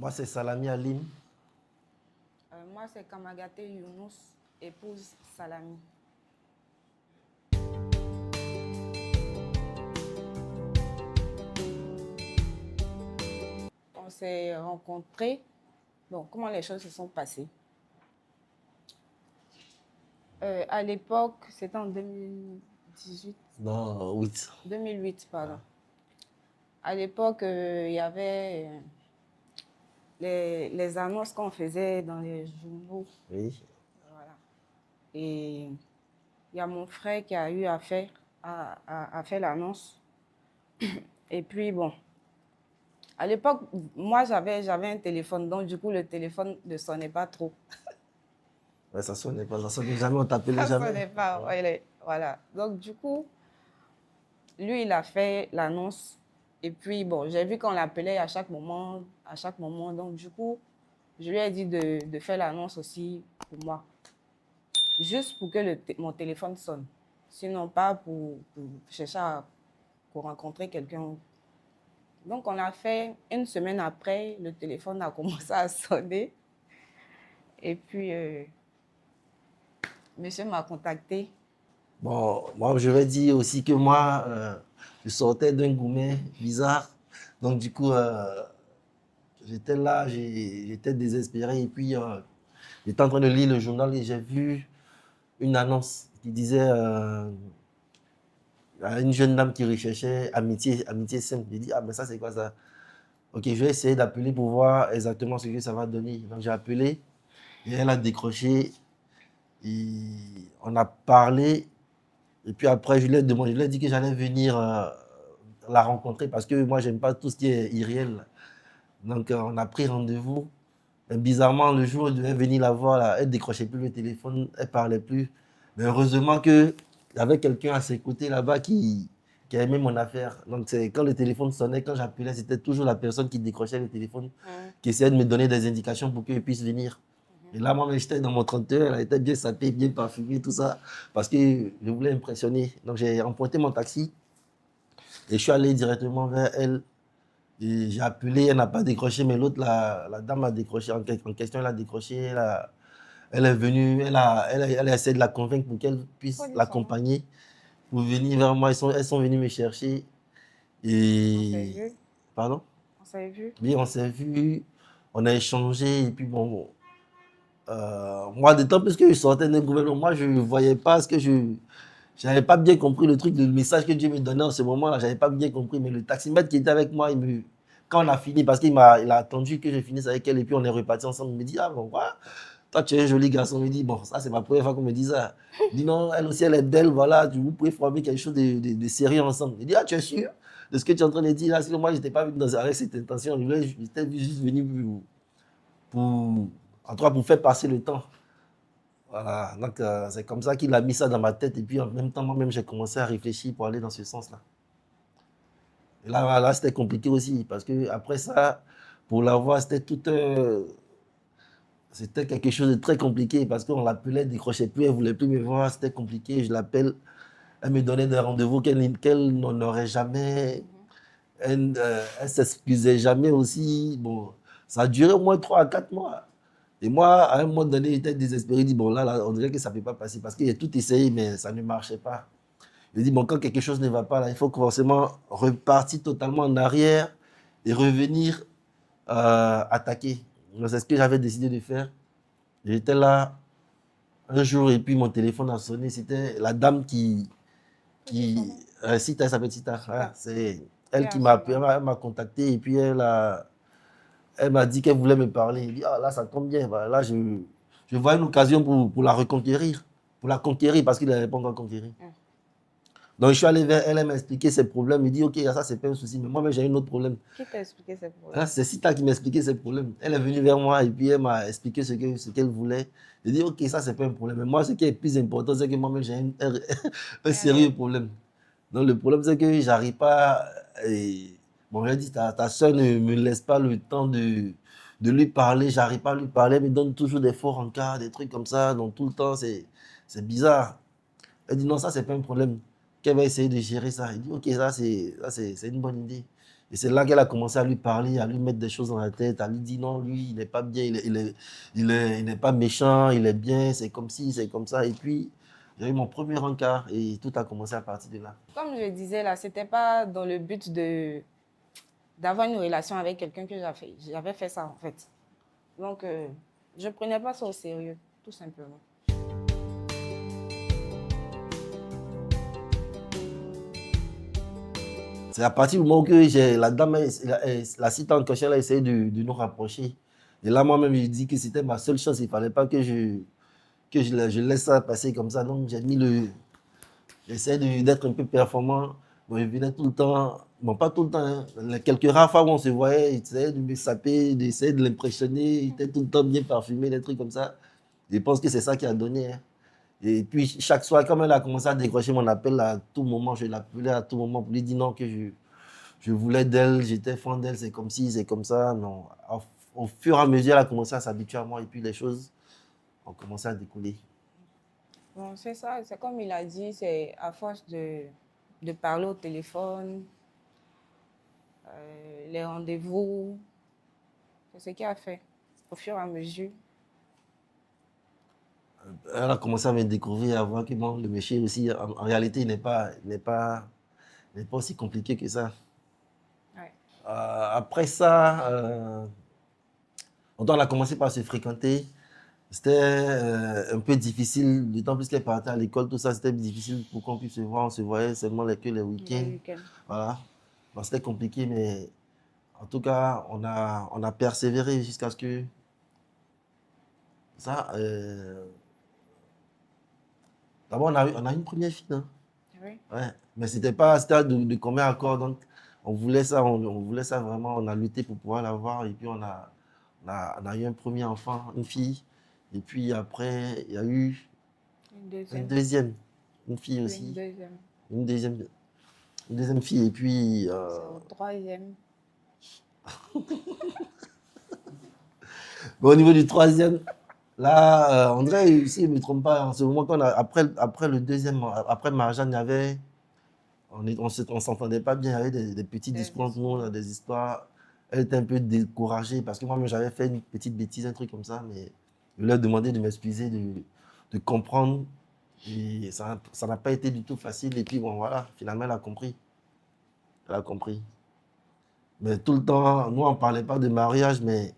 Moi, c'est Salami Alim. Moi, c'est Kamagate Younous, épouse Salami. On s'est rencontrés. Bon, comment les choses se sont passées? À l'époque, c'était en 2018. Non, 8. 2008, pardon. À l'époque, il y avait les annonces qu'on faisait dans les journaux. Oui. Voilà. Et il y a mon frère qui a eu à faire l'annonce. Et puis, bon, à l'époque, moi, j'avais un téléphone. Donc, du coup, le téléphone ne sonnait pas trop. Ouais, ça sonnait pas, ça sonnait jamais, on t'appelait Ça jamais. ne sonnait pas. Ouais. Voilà. Donc, du coup, lui, il a fait l'annonce. Et puis, bon, j'ai vu qu'on l'appelait à chaque moment. Donc, du coup, je lui ai dit de faire l'annonce aussi pour moi. Juste pour que mon téléphone sonne. Sinon, pas pour chercher pour rencontrer quelqu'un. Donc, on a fait une semaine après, le téléphone a commencé à sonner. Et puis, monsieur m'a contacté. Bon, moi, je vais dire aussi que moi, je sortais d'un goumet bizarre. Donc, du coup, j'étais là, j'étais désespéré. Et puis, j'étais en train de lire le journal et j'ai vu une annonce qui disait une jeune dame qui recherchait amitié simple. J'ai dit, ah, mais ça, c'est quoi ça? Ok, je vais essayer d'appeler pour voir exactement ce que ça va donner. Donc, j'ai appelé et elle a décroché. Et on a parlé. Et puis après, je lui ai demandé, je lui ai dit que j'allais venir la rencontrer parce que moi, j'aime pas tout ce qui est irréel. Donc, on a pris rendez-vous. Et bizarrement, le jour où je devais venir la voir, là, elle décrochait plus le téléphone, elle parlait plus. Mais heureusement qu'il y avait quelqu'un à ses côtés là-bas qui aimait mon affaire. Donc, c'est quand le téléphone sonnait, quand j'appelais, c'était toujours la personne qui décrochait le téléphone, qui essayait de me donner des indications pour qu'elle puisse venir. Et là, moi, j'étais dans mon 30 heures, elle était bien sapée, bien parfumée, tout ça, parce que je voulais impressionner. Donc, j'ai emprunté mon taxi et je suis allé directement vers elle. Et j'ai appelé, elle n'a pas décroché, mais l'autre, la dame a décroché. En question, elle a décroché. Elle est venue, elle a essayé de la convaincre pour qu'elle puisse l'accompagner pour venir vers moi. Elles sont venues me chercher. On s'est Et. vu. Pardon? On s'est vu. Oui, on s'est vu, on a échangé. Et puis, bon, moi, d'autant plus que je sortais d'un gouvernement, moi, je ne voyais pas ce que je. J'avais pas bien compris le truc, le message que Dieu me donnait en ce moment-là, j'avais pas bien compris. Mais le taximètre qui était avec moi, quand on a fini, parce il a attendu que je finisse avec elle et puis on est reparti ensemble, il me dit, ah bon, quoi? Toi, tu es un joli garçon. Il me dit, bon, ça, c'est ma première fois qu'on me dit ça. Il dit, non, elle aussi, elle est belle, voilà, vous pouvez former quelque chose de sérieux ensemble. Il dit, ah, tu es sûr de ce que tu es en train de dire là? Sinon, moi, je n'étais pas venu avec cette intention. J'étais juste venu en tout cas, pour faire passer le temps. Voilà, donc c'est comme ça qu'il a mis ça dans ma tête et puis en même temps, moi-même, j'ai commencé à réfléchir pour aller dans ce sens-là. Et là c'était compliqué aussi parce que après ça, pour la voir, c'était quelque chose de très compliqué parce qu'on l'appelait, elle ne décrochait plus, elle ne voulait plus me voir, c'était compliqué. Je l'appelle, elle me donnait des rendez-vous qu'elle n'en aurait jamais. Elle ne s'excusait jamais aussi. Bon, ça a duré au moins 3 à 4 mois. Et moi, à un moment donné, j'étais désespéré. Je dis, bon, là, on dirait que ça ne peut pas passer parce qu'il a tout essayé, mais ça ne marchait pas. Je dis, bon, quand quelque chose ne va pas, là, il faut forcément repartir totalement en arrière et revenir attaquer. Donc, c'est ce que j'avais décidé de faire. J'étais là un jour et puis mon téléphone a sonné. C'était la dame Sita, elle s'appelle Sita. Ah, c'est elle qui m'a appelé, elle m'a contacté et puis elle m'a dit qu'elle voulait me parler. Elle dit, ah là, ça tombe bien. Bah, là, je vois une occasion pour la reconquérir. Pour la conquérir parce qu'il n'avait pas encore conquéri. Donc, je suis allé vers elle, elle m'a expliqué ses problèmes. Il dit, ok, ça, c'est pas un souci. Mais moi, j'ai un autre problème. Qui t'a expliqué ses problèmes? C'est Sita qui m'a expliqué ses problèmes. Elle est venue vers moi et puis elle m'a expliqué ce qu'elle voulait. J'ai dit, ok, ça, c'est pas un problème. Mais moi, ce qui est plus important, c'est que moi-même, j'ai un sérieux problème. Donc, le problème, c'est que j'arrive pas. Bon, j'ai dit, ta soeur ne me laisse pas le temps de lui parler. J'arrive pas à lui parler. Elle me donne toujours des faux rencarts, des trucs comme ça. Donc, tout le temps, c'est bizarre. Elle dit, non, ça, c'est pas un problème. Qu'elle va essayer de gérer ça. Il dit, ok, ça, c'est une bonne idée. Et c'est là qu'elle a commencé à lui parler, à lui mettre des choses dans la tête, à lui dire non, lui, il n'est pas bien, il n'est pas méchant, il est bien, c'est comme ci, c'est comme ça. Et puis, j'ai eu mon premier encart et tout a commencé à partir de là. Comme je disais là, c'était pas dans le but d'avoir une relation avec quelqu'un que j'avais fait ça en fait. Donc, je ne prenais pas ça au sérieux, tout simplement. C'est à partir du moment que la dame, la cité en question, elle a essayé de nous rapprocher. Et là, moi-même, je dis que c'était ma seule chance. Il ne fallait pas que je laisse ça passer comme ça. Donc, j'essayais d'être un peu performant. Bon, je venais tout le temps, bon, pas tout le temps, hein. Les quelques rares fois où on se voyait, j'essayais de me saper, d'essayer de l'impressionner. Il était tout le temps bien parfumé, des trucs comme ça. Je pense que c'est ça qui a donné, hein. Et puis, chaque soir, comme elle a commencé à décrocher mon appel, à tout moment, je l'appelais à tout moment pour lui dire non, que je voulais d'elle, j'étais fan d'elle, c'est comme ci, c'est comme ça. Non. Au fur et à mesure, elle a commencé à s'habituer à moi et puis les choses ont commencé à découler. Bon, c'est ça, c'est comme il a dit, c'est à force de parler au téléphone, les rendez-vous, c'est ce qu'il a fait au fur et à mesure. Elle a commencé à me découvrir, à voir que bon, le métier aussi, en réalité, n'est pas aussi compliqué que ça. Ouais. Après ça, on a commencé par se fréquenter. C'était un peu difficile, d'autant plus qu'elle partait à l'école, tout ça, c'était difficile pour qu'on puisse se voir. On se voyait seulement que les Le week-ends. week-end. Voilà. Bon, c'était compliqué, mais en tout cas, on a persévéré jusqu'à ce que ça. D'abord, on a eu une première fille, hein. Oui. Ouais. Mais c'était de commun accord. Donc, on voulait ça vraiment. On a lutté pour pouvoir l'avoir. Et puis, on a eu un premier enfant, une fille. Et puis après, il y a eu Une une deuxième. deuxième, une fille Puis une aussi. deuxième. Une deuxième, une deuxième fille. Et puis, C'est au troisième. au niveau du troisième, là, André, si je ne me trompe pas, en ce moment, après le deuxième, après Marjane, il y avait, on s'entendait pas bien, il y avait des petits Des discours entre nous, histoires. des histoires. Elle était un peu découragée parce que moi-même, j'avais fait une petite bêtise, un truc comme ça, mais je lui ai demandé de m'excuser, de comprendre. Et ça n'a pas été du tout facile. Et puis, bon, voilà, finalement, elle a compris. Elle a compris. Mais tout le temps, nous, on ne parlait pas de mariage, mais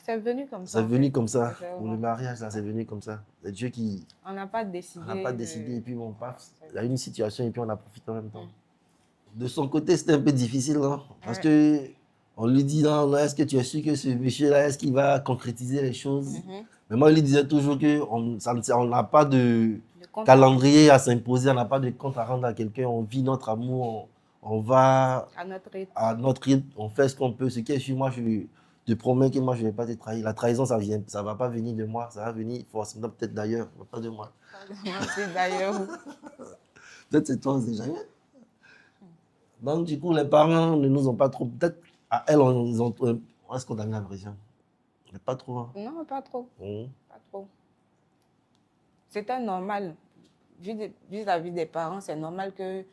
C'est venu comme ça c'est en fait. venu comme ça. Pour le Sincèrement. mariage, là, c'est venu comme ça. C'est Dieu qui On n'a pas n'a pas décidé décidé. de... Et puis, bon, paf, C'est il y a eu une situation et puis on a profité en même temps. venu. De son côté, c'était un peu difficile, hein, parce Ouais. que on lui dit, non, non, est-ce que tu es sûr que ce monsieur-là, est-ce qu'il va concrétiser les choses? Mhm. Mais moi, il lui disait toujours qu'on on n'a pas de Le compte à rendre calendrier à s'imposer, on n'a pas de compte à rendre à quelqu'un, on vit notre amour, on va à notre rythme. à notre rythme, on fait ce qu'on peut. Ce qui est sûr, moi, je te promets que moi, je ne vais pas te trahir. La trahison, ça va pas venir de moi, ça va venir forcément peut-être d'ailleurs, mais pas de moi. C'est d'ailleurs. Peut-être c'est toi, on sait jamais. Donc, du coup, les parents ne nous ont pas trop. Peut-être à elles, est-ce qu'on a mis la pression? Mais pas trop, hein. Non, pas trop. Mhm. Pas trop. C'était normal. Vis-à-vis des parents, c'est normal que,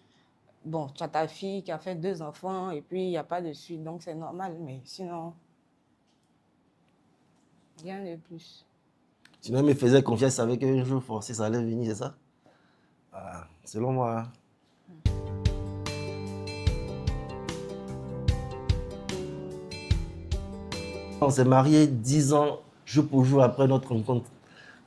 bon, tu as ta fille qui a fait 2 enfants et puis il n'y a pas de suite. Donc, c'est normal. Mais sinon, rien de plus. Sinon, elle me faisait confiance, avec qu'un jour forcé, ça allait venir, c'est ça? Ah, selon moi, hein. On s'est mariés 10 ans, jour pour jour après notre rencontre.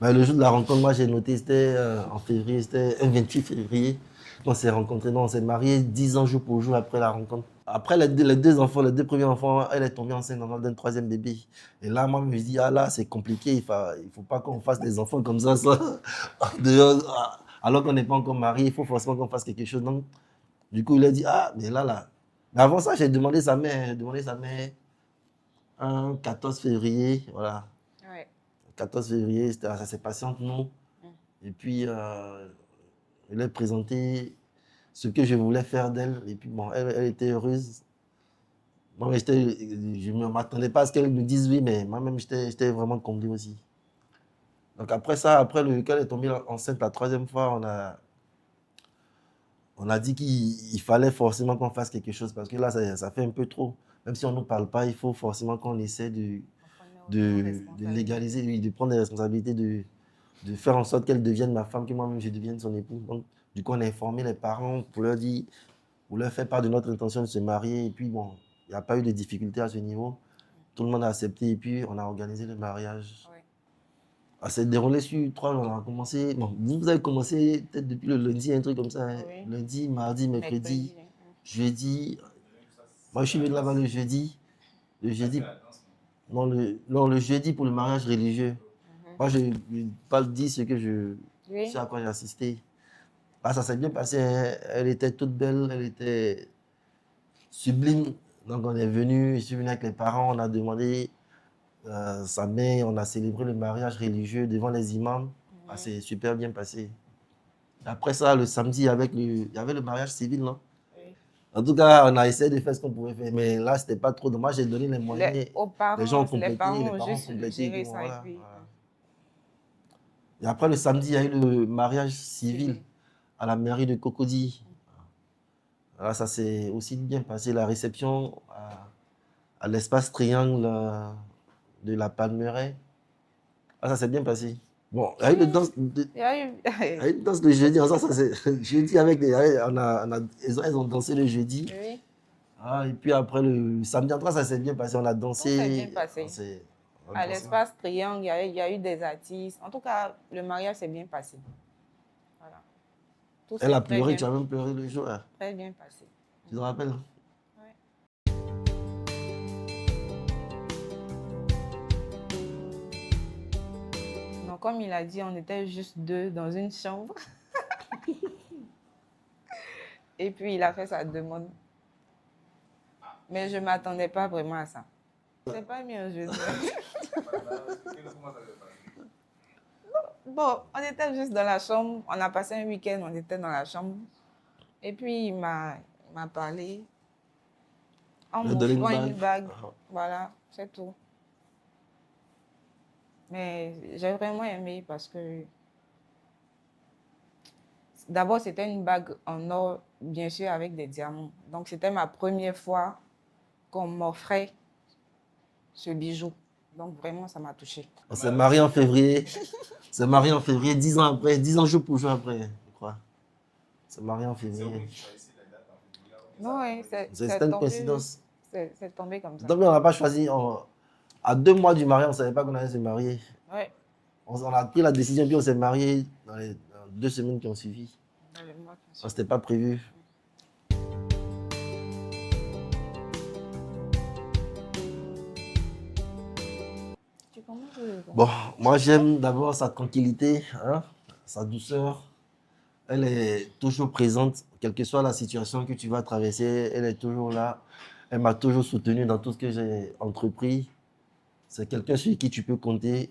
Ben, le jour de la rencontre, moi j'ai noté, c'était en février, c'était un 28 février. On s'est rencontrés, non, on s'est mariés 10 ans jour pour jour après la rencontre. Après les deux enfants, les deux premiers enfants, elle est tombée enceinte d'un troisième bébé. Et là, moi, je me dis, ah là, c'est compliqué, il faut pas qu'on fasse des enfants comme ça dehors, alors qu'on n'est pas encore mariés, il faut forcément qu'on fasse quelque chose. Donc, du coup, il a dit, ah, mais là. Mais avant ça, j'ai demandé sa mère un 14 février, voilà. Ouais. 14 février, ça s'est passé entre nous. Et puis, je lui ai présenté ce que je voulais faire d'elle. Et puis, bon, elle était heureuse. Moi, je ne m'attendais pas à ce qu'elle me dise oui, mais moi-même, j'étais vraiment comblé aussi. Donc, après ça, qu'elle est tombée enceinte la troisième fois, On a dit qu'il fallait forcément qu'on fasse quelque chose parce que là, ça fait un peu trop. Même si on ne nous parle pas, il faut forcément qu'on essaie nos de responsabilités. légaliser, oui, de prendre des responsabilités, de faire en sorte qu'elle devienne ma femme, que moi-même je devienne son époux. Donc, du coup, on a informé les parents pour leur dire, pour leur faire part de notre intention de se marier. Et puis, bon, il n'y a pas eu de difficultés à ce niveau. Tout le monde a accepté et puis on a organisé le mariage. Ouais. Ça s'est déroulé sur 3 jours. On a commencé. Bon, vous avez commencé peut-être depuis le lundi, un truc comme ça, hein. Oui. Lundi, mardi, mercredi, Mercredi. jeudi. Moi, je suis venu là-bas le jeudi. Le jeudi. Non, le jeudi pour le mariage religieux. Mhm. Moi, je ne pas dire ce que ce Oui. à quoi j'ai assisté. Ah, ça s'est bien passé, hein. Elle était toute belle, elle était sublime. Donc, on est venu, je suis venu avec les parents, on a demandé sa mère, on a célébré le mariage religieux devant les imams. Ah, Mhm. c'est super bien passé. Après ça, le samedi, il y avait le mariage civil, non? Oui. En tout cas, on a essayé de faire ce qu'on pouvait faire, mais là, c'était pas trop. Moi, j'ai donné les moyens. Les gens ont Les complété, les parents ont parents ont juste complété. Et puis, géré bon, ça et voilà, puis voilà. Et après, le samedi, il y a eu le mariage civil civil. à la mairie de Cocody. Là, ça s'est aussi bien passé. La réception à l'espace triangle de la Palmeraie. Ah, ça s'est bien passé. Bon, il y a eu le danse, Il y a eu... il y a eu une danse le jeudi. En ça, c'est jeudi avec les. Elles ont dansé le jeudi. Oui, Ah, et puis après, le samedi, en tout cas, ça s'est bien passé. On a tout s'est bien dansé. passé. On a À dansé. l'espace Triangle, il y a eu des artistes. En tout cas, le mariage s'est bien passé. Voilà. Tout Elle s'est a pleuré, tu as même pleuré le jour, hein. très bien passé. Tu te rappelles? Ouais. Donc, comme il a dit, on était juste deux dans une chambre. Et puis, il a fait sa demande. Mais je ne m'attendais pas vraiment à ça. C'est pas mieux, je veux dire. Bon, on était juste dans la chambre. On a passé un week-end, on était dans la chambre. Et puis, il m'a parlé en Elle a donné une m'offrant bague. une bague. Voilà, c'est tout. Mais j'ai vraiment aimé parce que d'abord, c'était une bague en or, bien sûr, avec des diamants. Donc, c'était ma première fois qu'on m'offrait ce bijou. Donc, vraiment, ça m'a touchée. On s'est marié en février. On s'est marié en février, 10 ans après, 10 ans jour pour jour après, je crois. On s'est marié en février. Non, ouais, C'était une coïncidence. c'est tombé comme ça. Donc, on n'a pas choisi. À 2 mois du mariage, on ne savait pas qu'on allait se marier. Ouais, On a pris la décision, puis on s'est marié dans 2 semaines qui ont suivi. dans le mois qui Ça, suit. c'était pas prévu. Tu commences le Bon, moi, j'aime d'abord sa tranquillité, hein, sa douceur. Elle est toujours présente, quelle que soit la situation que tu vas traverser, elle est toujours là. Elle m'a toujours soutenu dans tout ce que j'ai entrepris. C'est quelqu'un sur qui tu peux compter.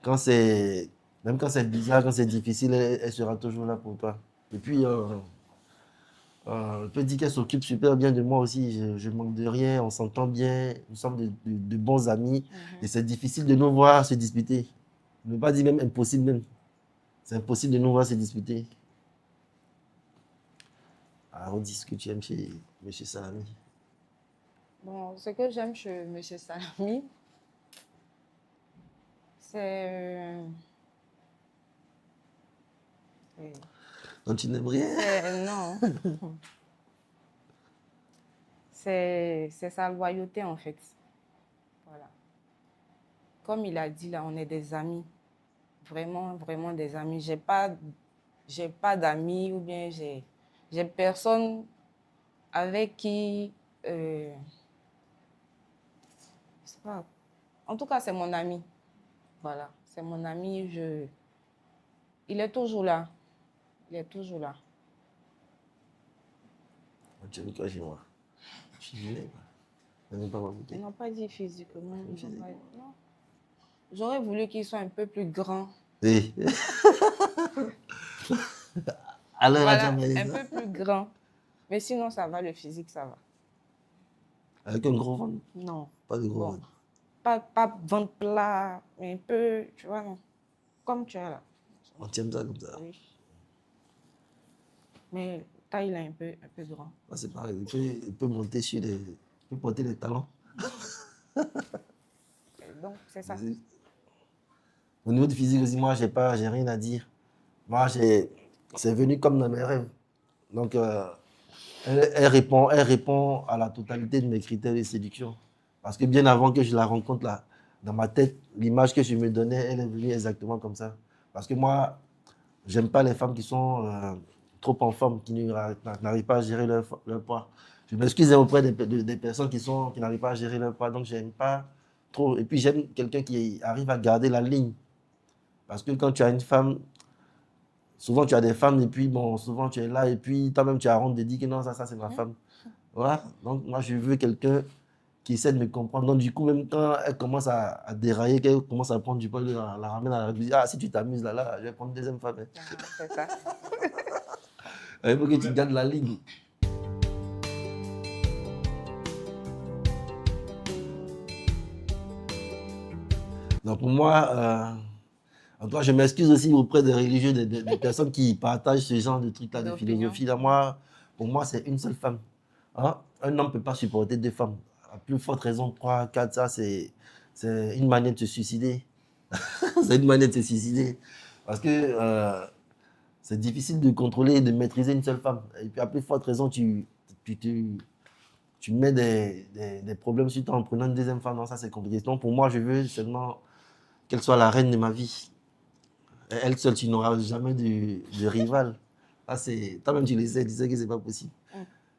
Quand c'est, même quand c'est bizarre, quand c'est difficile, elle sera toujours là pour toi. Et puis, je peux dire qu'elle s'occupe super bien de moi aussi. Je manque de rien, on s'entend bien, nous sommes de bons amis. Et c'est difficile de nous voir se disputer. Je ne veux pas dire même impossible même. C'est impossible de nous voir se disputer. Alors, on dit ce que tu aimes chez M. Salami. Bon, ce que j'aime chez M. Salami, c'est... Donc, tu n'aimes rien? Non, c'est sa loyauté en fait. Voilà. Comme il a dit là, on est des amis. Vraiment, vraiment des amis. J'ai pas d'amis ou bien j'ai personne avec qui... je sais pas. En tout cas, c'est mon ami. Voilà, c'est mon ami. Il est toujours là. Il est toujours là. Tu aimes quoi chez moi? Je suis vilain, quoi. Je n'aime pas ma bouteille. Ils n'ont pas dit physiquement. Physiquement. Non. J'aurais voulu qu'il soit un peu plus grand. Oui. Alors, là, tu as Voilà, dit un ça? peu plus grand. Mais sinon, ça va, le physique, ça va. Avec un gros ventre? Non. Pas de gros Bon, ventre. pas ventre plat, mais un peu, tu vois, non. Comme tu as là. On t'aime ça comme ça. Oui. Mais taille, il est un peu grand. Ah, c'est pareil, il peut monter sur les... Il peut porter les talons. Donc, c'est ça. Au niveau du physique aussi, moi, j'ai rien à dire. Moi, c'est venu comme dans mes rêves. Donc, elle répond à la totalité de mes critères de séduction. Parce que bien avant que je la rencontre, là, dans ma tête, l'image que je me donnais, elle est venue exactement comme ça. Parce que moi, j'aime pas les femmes qui sont trop en forme, qui n'arrivent pas à gérer leur poids. Je m'excuse auprès des personnes qui n'arrivent pas à gérer leur poids, donc j'aime pas trop. Et puis j'aime quelqu'un qui arrive à garder la ligne. Parce que quand tu as une femme, souvent tu as des femmes et puis bon, souvent tu es là et puis toi-même tu as honte de dire que non, ça c'est ma femme. Voilà. Donc moi je veux quelqu'un qui essaie de me comprendre. Donc du coup, même quand elle commence à dérailler, qu'elle commence à prendre du poids, je la ramène à la vie. Ah, si tu t'amuses là, je vais prendre une deuxième femme. Hein. Ah, c'est ça. Il faut que tu gardes la ligne. Donc pour moi, en tout cas, je m'excuse aussi auprès des religieux, des personnes qui partagent ce genre de trucs-là, de D'opinion. philosophie. Là, moi, pour moi, c'est une seule femme. Hein? Un homme ne peut pas supporter deux femmes. À plus forte raison, trois, quatre, ça, c'est une manière de se suicider. C'est une manière de se suicider. Parce que c'est difficile de contrôler et de maîtriser une seule femme. Et puis, à plus forte raison, tu mets des problèmes sur toi en prenant une deuxième femme. Non, ça, c'est compliqué. Donc, pour moi, je veux seulement qu'elle soit la reine de ma vie. Elle seule, tu n'auras jamais de rival. Toi-même, tu le sais, tu sais que ce n'est pas possible.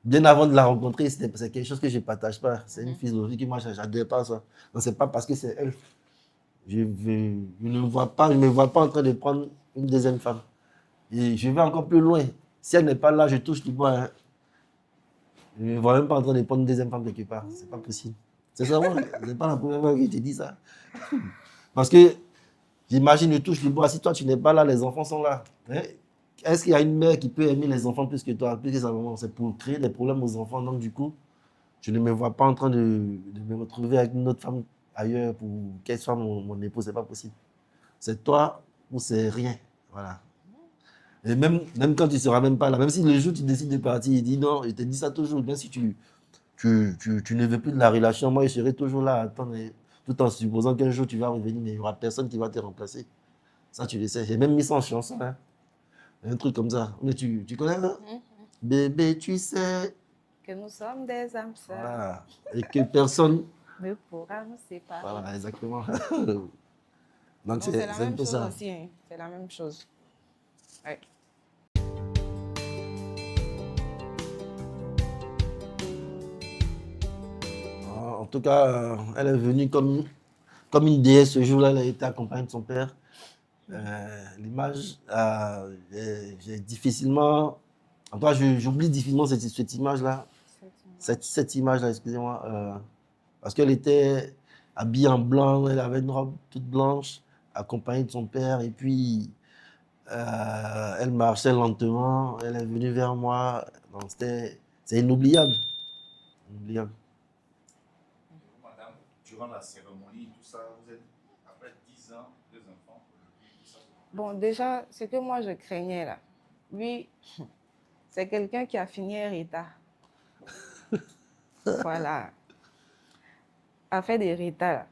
Bien avant de la rencontrer, c'est quelque chose que je ne partage pas. C'est une philosophie que moi, je n'adhère pas à ça. Donc, ce n'est pas parce que c'est elle. Je ne me vois pas en train de prendre une deuxième femme. Et je vais encore plus loin. Si elle n'est pas là, je touche du bois. Hein. Je ne me vois même pas en train de prendre une deuxième femme quelque part. C'est pas possible. C'est ça, moi. C'est pas la première fois que je te dis ça. Parce que j'imagine, je touche du bois. Si toi, tu n'es pas là, les enfants sont là. Hein? Est-ce qu'il y a une mère qui peut aimer les enfants plus que toi, plus que sa maman? C'est pour créer des problèmes aux enfants. Donc, du coup, je ne me vois pas en train de me retrouver avec une autre femme ailleurs pour qu'elle soit mon épouse. C'est pas possible. C'est toi ou c'est rien. Voilà. Et même quand tu ne seras même pas là, même si le jour où tu décides de partir, il dit non, je te dis ça toujours, même si tu ne veux plus de la relation, moi je serai toujours là à attendre, tout en supposant qu'un jour tu vas revenir, mais il n'y aura personne qui va te remplacer. Ça, tu le sais. J'ai même mis ça en chanson, hein. Un truc comme ça. Mais tu connais, là? Bébé, tu sais. Que nous sommes des âmes sœurs. Voilà. Et que personne. Ne pourra nous séparer. Voilà, exactement. Donc, C'est la c'est un même peu chose ça. aussi. Hein. C'est la même chose. Ouais. En tout cas, elle est venue comme une déesse ce jour-là. Elle a été accompagnée de son père. L'image, j'ai difficilement. En tout cas, j'oublie difficilement cette image-là. Cette image-là, excusez-moi. Parce qu'elle était habillée en blanc, elle avait une robe toute blanche, accompagnée de son père. Et puis, elle marchait lentement. Elle est venue vers moi. Donc, c'est inoubliable. Inoubliable. Madame, durant la cérémonie, tout ça, vous êtes, après 10 ans, 2 enfants, tout ça. Bon, déjà, ce que moi je craignais là, lui, c'est quelqu'un qui a fini Rita. Voilà. A fait des Rita là.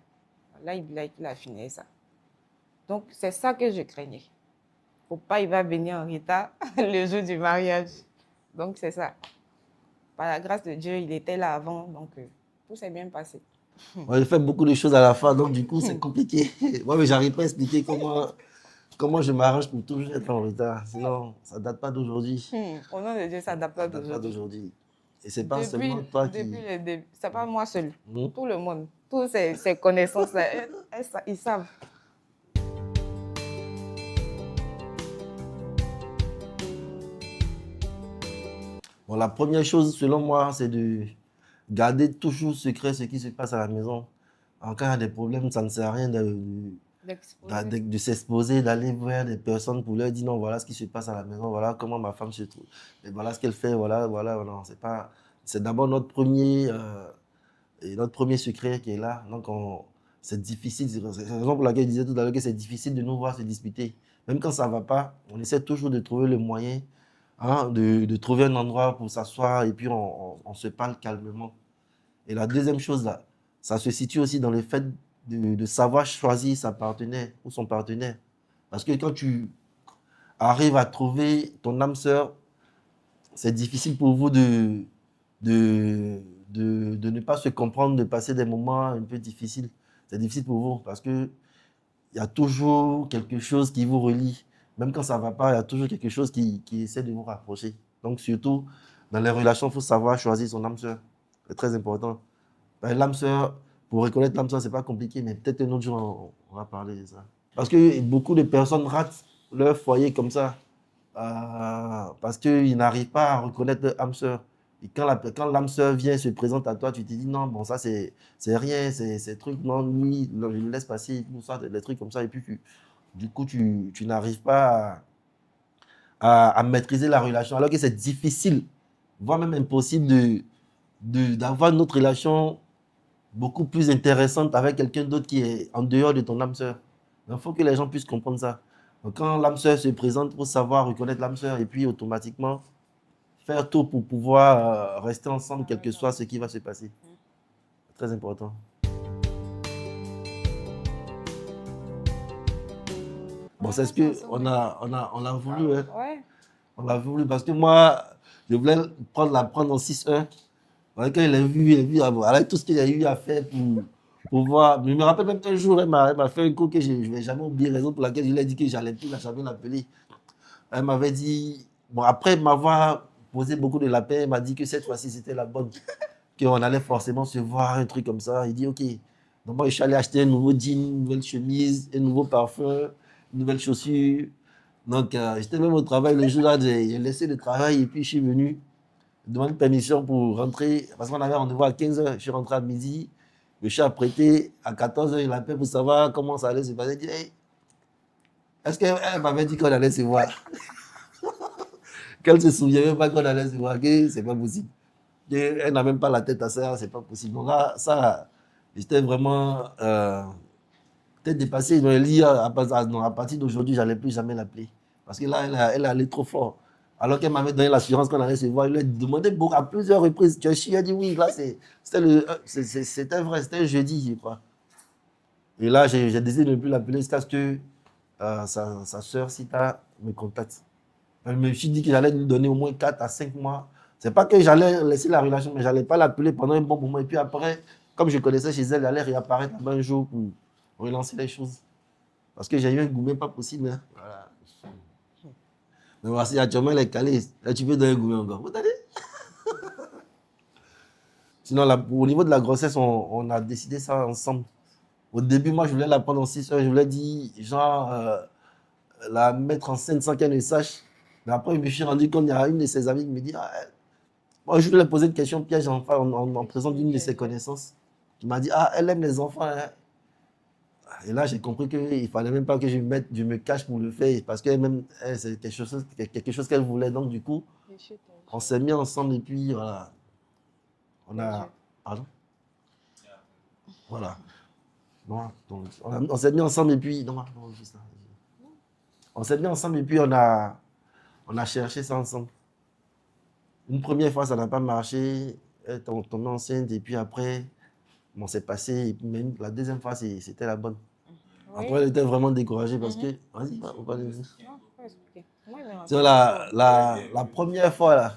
Là, il a fini ça. Donc, c'est ça que je craignais. Faut pas, il va venir en Rita le jour du mariage. Donc, c'est ça. Par la grâce de Dieu, il était là avant, donc tout s'est bien passé. J'ai fait beaucoup de choses à la fin, donc du coup, c'est compliqué. Moi, mais j'arrive pas à expliquer comment je m'arrange pour toujours être en retard. Sinon, ça date pas d'aujourd'hui. Au nom de Dieu, ça date pas Ça date pas d'aujourd'hui. d'aujourd'hui. Et c'est pas seulement toi qui... Depuis le début, c'est pas moi seul. Hmm? Tout le monde, tous ces connaissances, là, ils savent. Bon, la première chose, selon moi, c'est de garder toujours secret ce qui se passe à la maison. En cas il y a des problèmes, ça ne sert à rien de s'exposer, d'aller voir des personnes pour leur dire non, voilà ce qui se passe à la maison, voilà comment ma femme se trouve, et voilà ce qu'elle fait, voilà. Non, c'est pas... C'est d'abord notre premier secret qui est là. Donc, c'est difficile. C'est la raison pour laquelle je disais tout à l'heure que c'est difficile de nous voir se disputer. Même quand ça ne va pas, on essaie toujours de trouver le moyen hein, de trouver un endroit pour s'asseoir et puis on se parle calmement. Et la deuxième chose, là, ça se situe aussi dans le fait de savoir choisir sa partenaire ou son partenaire. Parce que quand tu arrives à trouver ton âme sœur, c'est difficile pour vous de, de ne pas se comprendre, de passer des moments un peu difficiles. C'est difficile pour vous parce que il y a toujours quelque chose qui vous relie. Même quand ça ne va pas, il y a toujours quelque chose qui essaie de vous rapprocher. Donc, surtout, dans les relations, il faut savoir choisir son âme sœur. C'est très important. L'âme sœur, pour reconnaître l'âme sœur, ce n'est pas compliqué, mais peut-être un autre jour, on va parler de ça. Parce que beaucoup de personnes ratent leur foyer comme ça. Parce qu'ils n'arrivent pas à reconnaître leur âme sœur. Et quand l'âme sœur vient, se présente à toi, tu te dis non, bon, ça c'est rien, c'est truc, non, lui, non, je le laisse passer, tout ça, des trucs comme ça. Et puis, du coup, tu n'arrives pas à maîtriser la relation. Alors que c'est difficile, voire même impossible d'avoir une autre relation beaucoup plus intéressante avec quelqu'un d'autre qui est en dehors de ton âme sœur. Il faut que les gens puissent comprendre ça. Donc, quand l'âme sœur se présente, il faut savoir reconnaître l'âme sœur et puis automatiquement faire tout pour pouvoir rester ensemble, quel que soit ce qui va se passer. C'est très important. Bon, c'est ce qu'on a voulu. Hein. Ouais. On l'a voulu parce que moi, je voulais la prendre en 6-1. Quand il a vu avec tout ce qu'il a eu à faire pour voir. Je me rappelle même un jour, elle m'a fait un coup que je ne vais jamais oublier, raison pour laquelle je lui ai dit que j'allais plus jamais l'appeler. Elle m'avait dit, bon, après m'avoir posé beaucoup de la peine, elle m'a dit que cette fois-ci c'était la bonne, qu'on allait forcément se voir, un truc comme ça. Il dit, ok. Donc moi, je suis allé acheter un nouveau jean, une nouvelle chemise, un nouveau parfum, une nouvelle chaussure. Donc, j'étais même au travail le jour-là, j'ai laissé le travail et puis je suis venu demander permission pour rentrer, parce qu'on avait rendez-vous à 15h, je suis rentré à midi, je me suis apprêté, à 14h, il appelle pour savoir comment ça allait se passer. Il dit, hey, est-ce qu'elle m'avait dit qu'on allait se voir? Qu'elle ne se souvient même pas qu'on allait se voir, que c'est pas possible. Elle n'a même pas la tête à ça, c'est pas possible. Donc là, ça, j'étais vraiment peut-être dépassé. Donc, elle dit, à partir d'aujourd'hui, je n'allais plus jamais l'appeler. Parce que là, elle allait trop fort. Alors qu'elle m'avait donné l'assurance qu'on allait se voir, il lui a demandé à plusieurs reprises. Tu as chié, elle a dit oui, là, c'était vrai, c'était un jeudi, je crois. Et là, j'ai décidé de ne plus l'appeler jusqu'à ce que sa soeur, Sita, me contacte. Elle me suis dit que j'allais lui donner au moins 4 à 5 mois. C'est pas que j'allais laisser la relation, mais je n'allais pas l'appeler pendant un bon moment. Et puis après, comme je connaissais chez elle, j'allais réapparaître un jour pour relancer les choses. Parce que j'ai eu un gourmet pas possible. Hein. Voilà. Mais voici, actuellement, elle est calée. Là, tu peux donner un gourmet encore. Vous entendez? Sinon, au niveau de la grossesse, on a décidé ça ensemble. Au début, moi, je voulais la prendre en 6 heures. Je voulais dire, genre, la mettre enceinte sans qu'elle ne sache. Mais après, je me suis rendu compte, il y a une de ses amies qui me dit, ah, moi, je voulais poser une question piège en présence d'une de ses connaissances. Qui m'a dit, ah, elle aime les enfants. Hein. Et là, j'ai compris qu'il ne fallait même pas que je me cache pour le faire. Parce que même, c'est quelque chose qu'elle voulait. Donc, du coup, on s'est mis ensemble et puis, voilà. On a... Pardon? Voilà. Non, donc, on s'est mis ensemble et puis... Non, juste là. On s'est mis ensemble et puis on a cherché ça ensemble. Une première fois, ça n'a pas marché. Elle est tombée enceinte et puis après, bon, c'est passé. Et puis même la deuxième fois, c'était la bonne. Oui. Après, elle était vraiment découragée parce que... Vas-y, on va aller. Sur la première fois, là,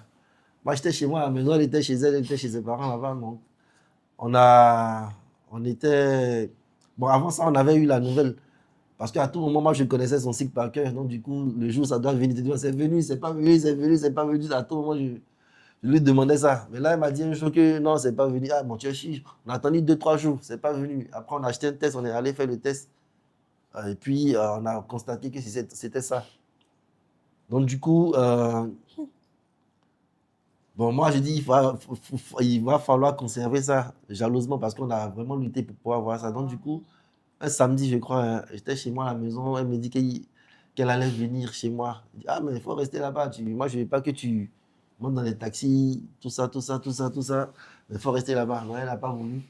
moi, j'étais chez moi à la maison, elle était chez elle, elle était chez ses parents là-bas. Donc, on était... Bon, avant ça, on avait eu la nouvelle. Parce qu'à tout moment, moi, je connaissais son cycle par cœur. Donc, du coup, le jour, ça doit venir. Tu dis, c'est venu, c'est pas venu, c'est venu, c'est pas venu. À tout moment, je lui demandais ça. Mais là, elle m'a dit un jour que non, c'est pas venu. Ah, mon Dieu, on a attendu 2-3 jours, c'est pas venu. Après, on a acheté un test, on est allé faire le test. Et puis, on a constaté que c'était ça. Donc, du coup, bon, moi, je dis, il va falloir conserver ça jalousement parce qu'on a vraiment lutté pour pouvoir avoir ça. Donc, du coup, un samedi, je crois, hein, j'étais chez moi à la maison. Elle me dit qu'elle allait venir chez moi. Je dis, ah, mais il faut rester là-bas. Moi, je ne veux pas que tu montes dans les taxis, tout ça, tout ça, tout ça, tout ça. Mais il faut rester là-bas. Non, elle n'a pas voulu.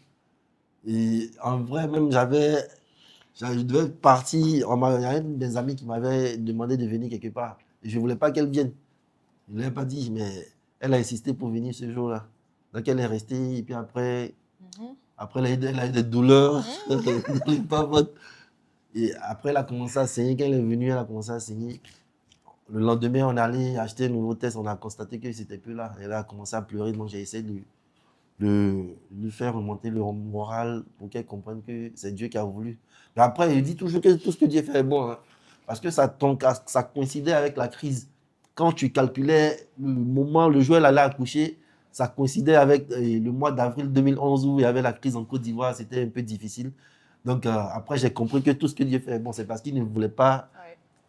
Et en vrai, même, je devais partir. Il y a un des amis qui m'avait demandé de venir quelque part. Et je ne voulais pas qu'elle vienne. Je ne lui ai pas dit, mais elle a insisté pour venir ce jour-là. Donc elle est restée, et puis après, elle a eu des douleurs. Pas votre- Et après, elle a commencé à saigner. Quand elle est venue, elle a commencé à saigner. Le lendemain, on est allé acheter un nouveau test. On a constaté que c'était plus là. Elle a commencé à pleurer. Donc, j'ai essayé de lui faire remonter le moral pour qu'elle comprenne que c'est Dieu qui a voulu. Mais après, il dit toujours que tout ce que Dieu fait est bon. Hein. Parce que ça coïncidait avec la crise. Quand tu calculais le moment, le jour où elle allait accoucher, ça coïncidait avec le mois d'avril 2011 où il y avait la crise en Côte d'Ivoire. C'était un peu difficile. Donc, après, j'ai compris que tout ce que Dieu fait est bon. C'est parce qu'il ne voulait pas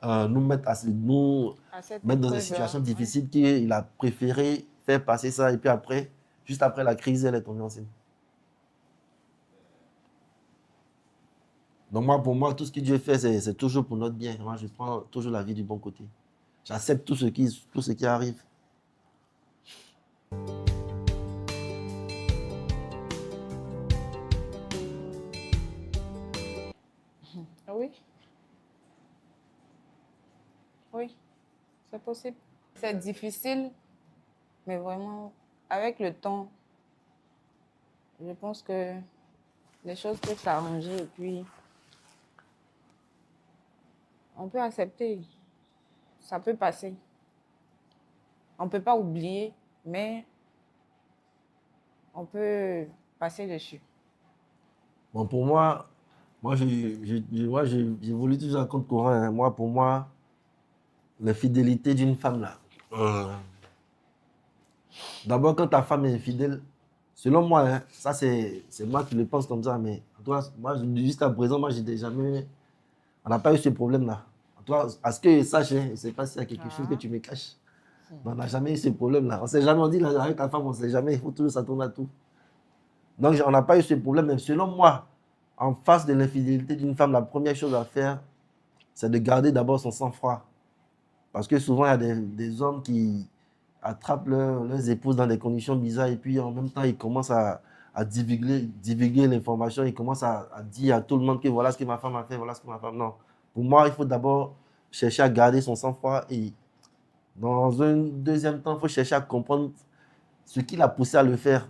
Ouais. nous mettre, À cette mettre dans des épreuve-là, situations ouais. difficiles qu'il a préféré faire passer ça. Et puis après, juste après la crise, elle est tombée enceinte. Donc moi, pour moi, tout ce que Dieu fait, c'est toujours pour notre bien. Moi, je prends toujours la vie du bon côté. J'accepte tout ce qui arrive. Ah oui, oui, c'est possible. C'est difficile, mais vraiment, avec le temps, je pense que les choses peuvent s'arranger et puis on peut accepter. Ça peut passer. On ne peut pas oublier, mais on peut passer dessus. Bon, pour moi, j'ai voulu toujours un compte courant. Hein. Moi, pour moi, la fidélité d'une femme, là. D'abord, quand ta femme est infidèle, selon moi, hein, ça c'est moi qui le pense comme ça, mais toi, moi, jusqu'à présent, moi, j'ai jamais. On n'a pas eu ce problème-là. Toi, à ce que je sache, hein, je ne sais pas s'il y a quelque chose que tu me caches. Mais on n'a jamais eu ce problème-là. On ne s'est jamais on dit là, avec ta femme, on ne sait jamais. Il faut toujours s'attendre à tout. Donc, on n'a pas eu ce problème. Mais selon moi, en face de l'infidélité d'une femme, la première chose à faire, c'est de garder d'abord son sang-froid. Parce que souvent, il y a des hommes qui attrapent leurs épouses dans des conditions bizarres et puis en même temps, ils commencent à divulguer l'information. Ils commencent à dire à tout le monde que voilà ce que ma femme a fait, voilà ce que ma femme... Non. Pour moi, il faut d'abord chercher à garder son sang-froid et dans un deuxième temps, il faut chercher à comprendre ce qui l'a poussé à le faire.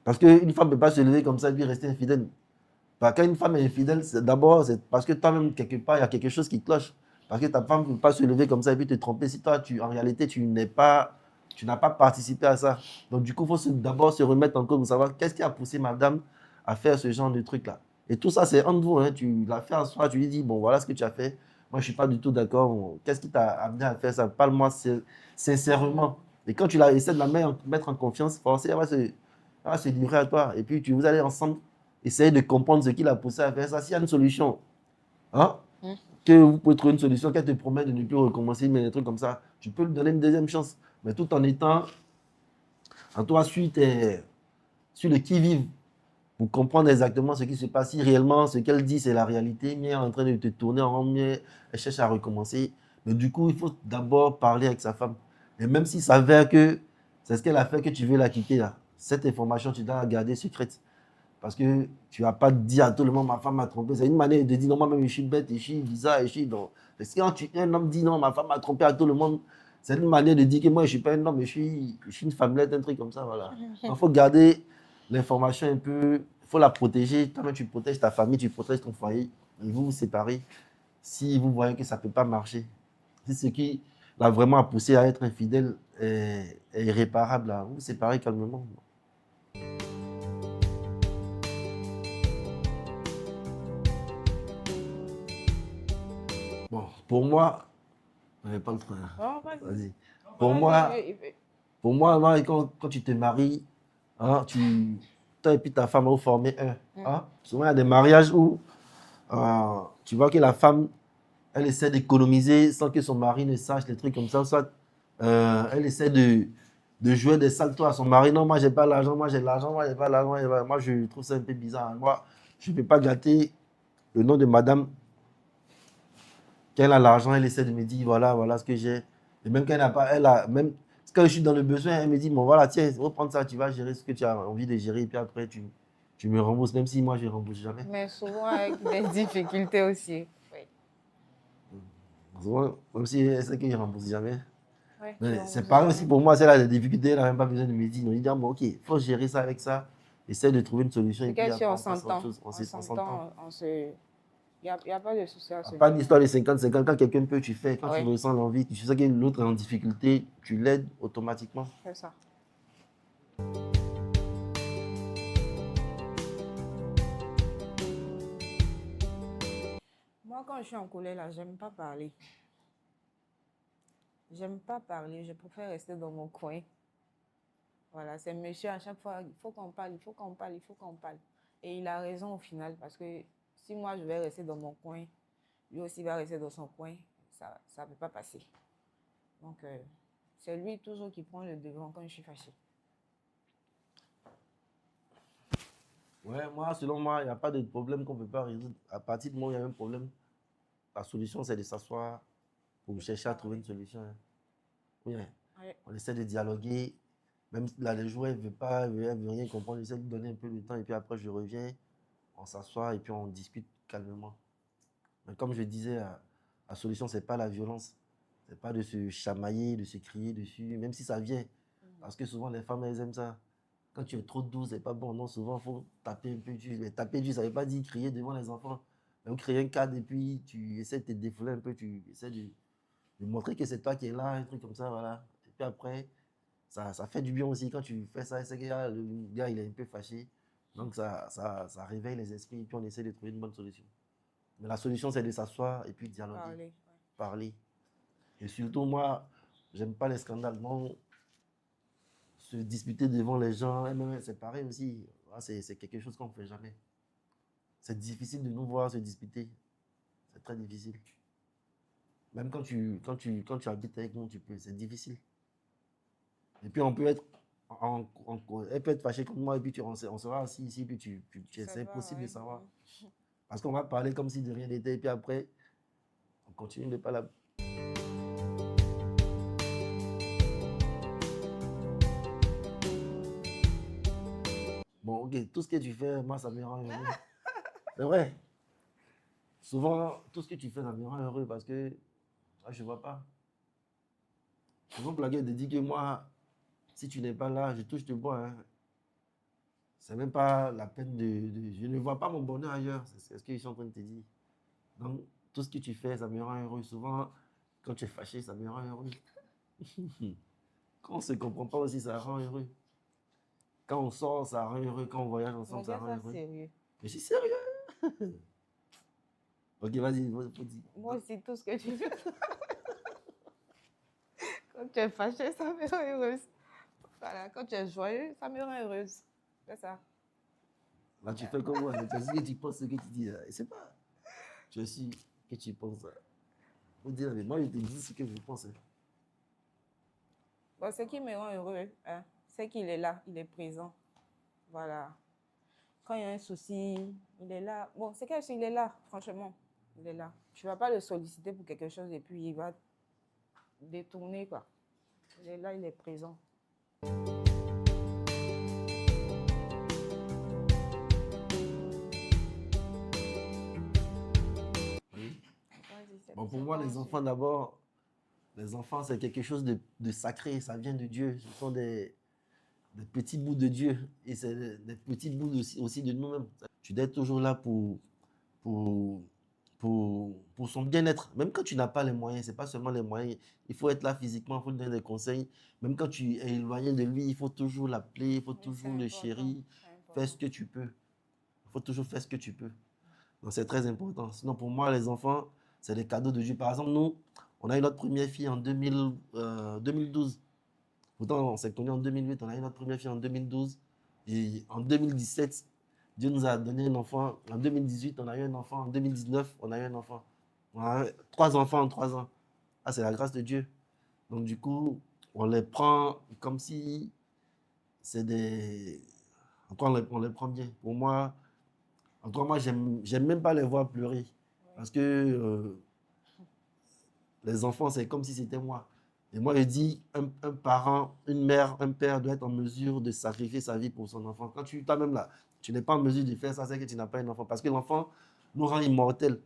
Parce qu'une femme ne peut pas se lever comme ça et puis rester infidèle. Quand une femme est infidèle, d'abord, c'est parce que toi-même, quelque part, il y a quelque chose qui cloche. Parce que ta femme ne peut pas se lever comme ça et puis te tromper. Si toi, en réalité, tu n'as pas participé à ça. Donc, du coup, il faut d'abord se remettre en cause pour savoir qu'est-ce qui a poussé madame à faire ce genre de truc-là. Et tout ça, c'est entre vous. Hein. Tu l'as fait en soi, tu lui dis, bon, voilà ce que tu as fait. Moi, je ne suis pas du tout d'accord. Bon, qu'est-ce qui t'a amené à faire ça? Parle-moi sincèrement. Et quand tu la essaies de la mettre en confiance, forcément, elle va se livrer à toi. Et puis, vous allez ensemble essayer de comprendre ce qui l'a poussé à faire ça. S'il y a une solution, hein, que vous pouvez trouver une solution, qu'elle te promet de ne plus recommencer, mais des trucs comme ça, tu peux lui donner une deuxième chance. Mais tout en étant, en toi, sur le qui-vive, pour comprendre exactement ce qui se passe. Si réellement ce qu'elle dit, c'est la réalité, mais elle est en train de te tourner en rond, mais elle cherche à recommencer. Mais du coup, il faut d'abord parler avec sa femme. Et même s'il s'avère que c'est ce qu'elle a fait que tu veux la quitter, là, cette information, tu dois la garder secrète. Parce que tu vas pas dire à tout le monde, ma femme m'a trompé. C'est une manière de dire, non, moi-même, je suis bête, je suis bizarre, je suis... Donc, parce que quand un homme dit, non, ma femme m'a trompé à tout le monde, c'est une manière de dire que moi, je ne suis pas un homme, mais je suis une femmelette, un truc comme ça, voilà. Il faut garder l'information un peu, il faut la protéger. Toi-même, tu protèges ta famille, tu protèges ton foyer, et vous vous séparez si vous voyez que ça ne peut pas marcher. Si ce qui l'a vraiment poussé à être infidèle est irréparable, là, vous vous séparez calmement. Bon, pour moi, pas le train. Oh, vas-y. Vas-y. Pour moi, moi, quand tu te maries, hein, toi et puis ta femme, vous formez un. Hein. Souvent, il y a des mariages où tu vois que la femme, elle essaie d'économiser sans que son mari ne sache, des trucs comme ça. Soit elle essaie de jouer des saltos à son mari. Non, moi, j'ai pas l'argent, moi, j'ai l'argent, moi, j'ai pas l'argent. Moi, je trouve ça un peu bizarre. Hein. Moi, je ne peux pas gâter le nom de madame. Quand elle a l'argent, elle essaie de me dire, voilà, voilà ce que j'ai. Et même quand elle n'a pas, elle a, même quand je suis dans le besoin, elle me dit, bon voilà, tiens, reprends ça, tu vas gérer ce que tu as envie de gérer. Et puis après, tu me rembourses, même si moi, je ne rembourse jamais. Mais souvent avec des difficultés aussi. Oui. Souvent, même si elle sait que je ne rembourse jamais. Ouais, Mais donc, c'est vous pareil avez- aussi pour moi, c'est là des difficultés, elle n'a même pas besoin de me dire. On dit, ah, bon, ok, il faut gérer ça avec ça, essaie de trouver une solution et C'est puis que si après on on passe à autre s'entend, chose, on on s'entend. s'entend, on se... Il n'y a pas de souci à ce Pas niveau. d'histoire de 50-50, quand quelqu'un peut, tu fais. Quand tu Oui, ressens l'envie, tu sais que l'autre est en difficulté, tu l'aides automatiquement. c'est ça. Moi, quand je suis en colère, là, j'aime pas parler. J'aime pas parler, je préfère rester dans mon coin. Voilà, c'est monsieur à chaque fois, il faut qu'on parle, il faut qu'on parle, il faut qu'on parle. Et il a raison au final, parce que si moi je vais rester dans mon coin, lui aussi va rester dans son coin, ça ne peut pas passer. Donc, c'est lui toujours qui prend le devant quand je suis fâchée. Ouais, moi, selon moi, il n'y a pas de problème qu'on ne peut pas résoudre. À partir du moment où il y a un problème, la solution, c'est de s'asseoir pour chercher à trouver une solution. Hein. Oui, hein. Ouais, On essaie de dialoguer. Même si là, le joueur ne veut pas, elle veut rien comprendre, j'essaie de lui donner un peu de temps et puis après, je reviens, on s'assoit et puis on discute calmement. Mais comme je disais, la solution, ce n'est pas la violence. Ce n'est pas de se chamailler, de se crier dessus, même si ça vient. Parce que souvent, les femmes, elles aiment ça. Quand tu es trop douce, c'est pas bon. Non, souvent, il faut taper un peu dur. Mais taper dur, ça ne veut pas dire crier devant les enfants. Donc, créer un cadre et puis tu essaies de te défouler un peu, tu essaies de montrer que c'est toi qui es là, un truc comme ça, voilà. Et puis après, ça fait du bien aussi quand tu fais ça. C'est que le gars, il est un peu fâché. Donc, ça réveille les esprits et puis on essaie de trouver une bonne solution. Mais la solution, c'est de s'asseoir et puis dialoguer, parler. Ouais. parler. Et surtout, moi, j'aime pas les scandales. Non, se disputer devant les gens, c'est pareil aussi. C'est quelque chose qu'on ne fait jamais. C'est difficile de nous voir se disputer. C'est très difficile. Même quand tu habites avec nous, tu peux. C'est difficile. Et puis, on peut être. Elle peut être fâchée contre moi et puis on sera assis ici, puis Ça c'est va, impossible de ouais. savoir. Parce qu'on va parler comme si de rien n'était, et puis après, on continue de pas la. Bon, ok, tout ce que tu fais, moi, ça me rend heureux. C'est vrai. Souvent, tout ce que tu fais, ça me rend heureux parce que moi, je ne vois pas. Souvent, Plaguet te dit que moi, si tu n'es pas là, je touche de bois. Hein. C'est même pas la peine je ne vois pas mon bonheur ailleurs. C'est ce que je suis en train de te dire. Donc, tout ce que tu fais, ça me rend heureux. Souvent, quand tu es fâché, ça me rend heureux. Quand on ne se comprend pas aussi, ça rend heureux. Quand on sort, ça rend heureux. Quand on voyage On ensemble, dit ça rend ça heureux. sérieux. Mais je suis sérieux. Ok, vas-y, faut dire. Moi aussi, tout ce que tu fais. Quand tu es fâchée, ça me rend heureuse. Voilà, quand tu es joyeux, ça me rend heureuse. C'est ça. Là, tu fais comme moi. Tu as dit que tu penses ce que tu dis. Et c'est pas. Je suis que tu penses. Faut dire, mais moi, je te dis ce que je pense. Hein. Bon, ce qui me rend heureux, hein, c'est qu'il est là, il est présent. Voilà. Quand il y a un souci, il est là. Bon, c'est qu'il est là, franchement. Il est là. Tu ne vas pas le solliciter pour quelque chose et puis il va détourner, quoi. Il est là, il est présent. Oui. Vas-y, Bon, pour moi, les enfants, d'abord, les enfants, c'est quelque chose de sacré. Ça vient de Dieu. Ce sont des petits bouts de Dieu. Et c'est des petits bouts aussi de nous-mêmes. Tu dois être toujours là pour, pour son bien-être. Même quand tu n'as pas les moyens, ce n'est pas seulement les moyens. Il faut être là physiquement, il faut lui donner des conseils. Même quand tu es éloigné de lui, il faut toujours l'appeler, il faut toujours le chérir. Fais ce que tu peux. Il faut toujours faire ce que tu peux. Donc, c'est très important. Sinon, pour moi, les enfants, c'est des cadeaux de Dieu. Par exemple, nous, on a eu notre première fille en 2012. Pourtant, on s'est connus en 2008. On a eu notre première fille en 2012. Et en 2017, Dieu nous a donné un enfant. En 2018, on a eu un enfant. En 2019, on a eu un enfant. On a eu 3 enfants en 3 ans. Ah, c'est la grâce de Dieu. Donc, du coup, on les prend comme si c'est des. Encore, on les prend bien. Pour moi, encore moi, j'aime même pas les voir pleurer. Parce que les enfants, c'est comme si c'était moi. Et moi, je dis, un parent, une mère, un père doit être en mesure de sacrifier sa vie pour son enfant. Quand toi-même là, tu n'es pas en mesure de faire ça, c'est que tu n'as pas un enfant. Parce que l'enfant nous rend immortels.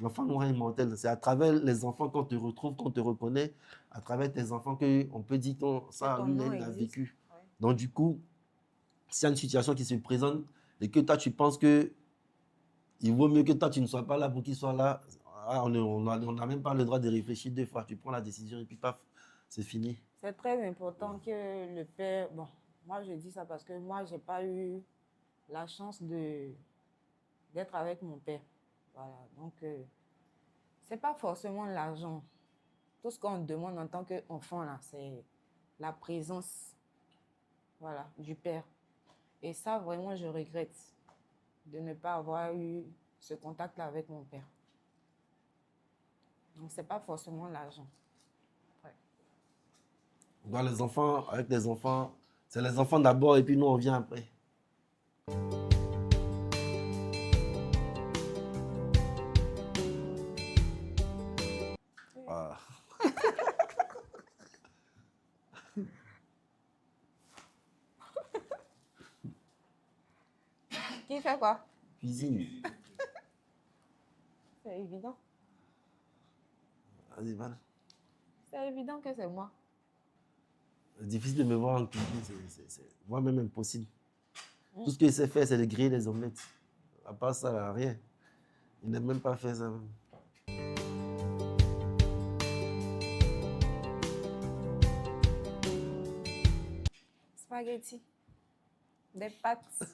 L'enfant noir est immortel. C'est à travers les enfants qu'on te retrouve, qu'on te reconnaît, à travers tes enfants qu'on peut dire que ça, ton lui, nom il a existe. vécu. Ouais. Donc, du coup, s'il y a une situation qui se présente et que toi, tu penses que il vaut mieux que toi, tu ne sois pas là pour qu'il soit là, on n'a même pas le droit de réfléchir 2 fois. Tu prends la décision et puis paf, c'est fini. C'est très important que le père... Bon, moi, je dis ça parce que moi, je n'ai pas eu la chance d'être avec mon père. Voilà, donc, ce n'est pas forcément l'argent. Tout ce qu'on demande en tant qu'enfant, là, c'est la présence, voilà, du père. Et ça, vraiment, je regrette de ne pas avoir eu ce contact-là avec mon père. Donc, ce n'est pas forcément l'argent. Ouais. Dans les enfants, avec les enfants, c'est les enfants d'abord et puis nous, on vient après. Ah. Qui fait quoi? Cuisine. C'est évident. Vas-y, voilà. C'est évident que c'est moi. C'est difficile de me voir en cuisine, c'est moi-même impossible. Tout ce qu'il sait faire, c'est de griller les omelettes. À part ça, là, rien. Il n'a même pas fait ça. Spaghetti. Des pâtes.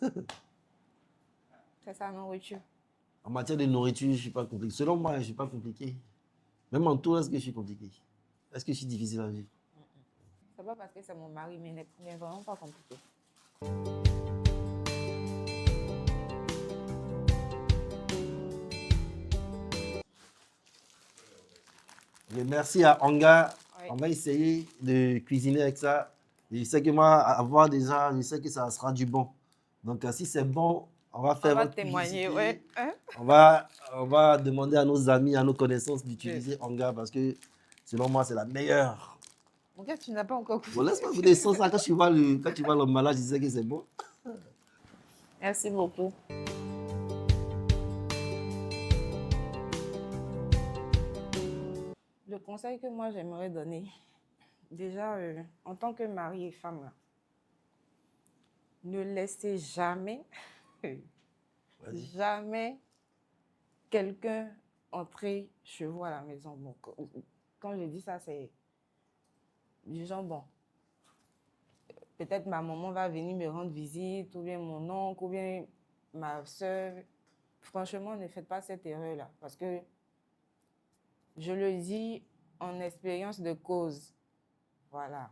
C'est sa nourriture. En matière de nourriture, je ne suis pas compliqué. Selon moi, je ne suis pas compliqué. Même en tout, est-ce que je suis compliqué? Est-ce que je suis difficile à vivre? C'est pas parce que c'est mon mari, mais il n'est vraiment pas compliqué. Mais merci à Anga. Oui. On va essayer de cuisiner avec ça. Et je sais que moi, avoir déjà, je sais que ça sera du bon. Donc, si c'est bon, on va faire On va votre témoigner, publicité. ouais. Hein? On va demander à nos amis, à nos connaissances d'utiliser Anga parce que selon moi, c'est la meilleure. Mon gars, tu n'as pas encore Bon, goûté. laisse-moi vous dire ça. Quand tu vois l'emballage, je sais que c'est bon. Merci beaucoup. Le conseil que moi j'aimerais donner, déjà en tant que mari et femme, là, ne laissez jamais, Vas-y. jamais quelqu'un entrer chez vous à la maison. Bon, quand je dis ça, c'est du genre, bon, peut-être ma maman va venir me rendre visite, ou bien mon oncle, ou bien ma soeur. Franchement, ne faites pas cette erreur-là, parce que je le dis en expérience de cause. Voilà.